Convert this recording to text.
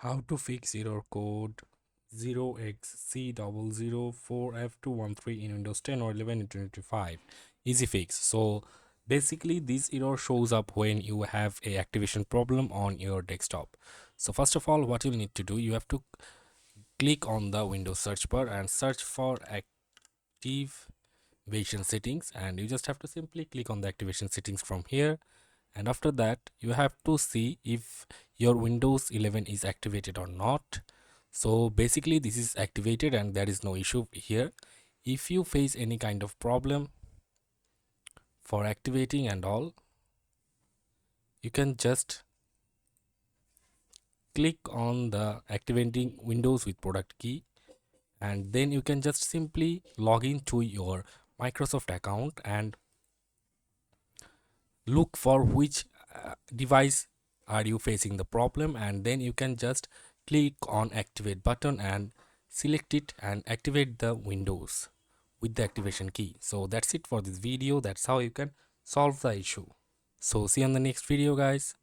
How to fix error code 0XC004F213 in Windows 10 or 11 in 2025. Easy fix. So basically this error shows up when you have a activation problem on your desktop. So first of all, what you'll need to do, you have to click on the Windows search bar and search for activation settings, and you just have to simply click on the activation settings from here. And after that you have to see if your Windows 11 is activated or not. So basically this is activated and there is no issue here. If you face any kind of problem for activating and all, you can just click on the activating Windows with product key, and then you can just simply log into your Microsoft account and look for which device are you facing the problem, and then you can just click on activate button and select it and activate the Windows with the activation key. So that's it for this video. That's how you can solve the issue. So see you on the next video, guys.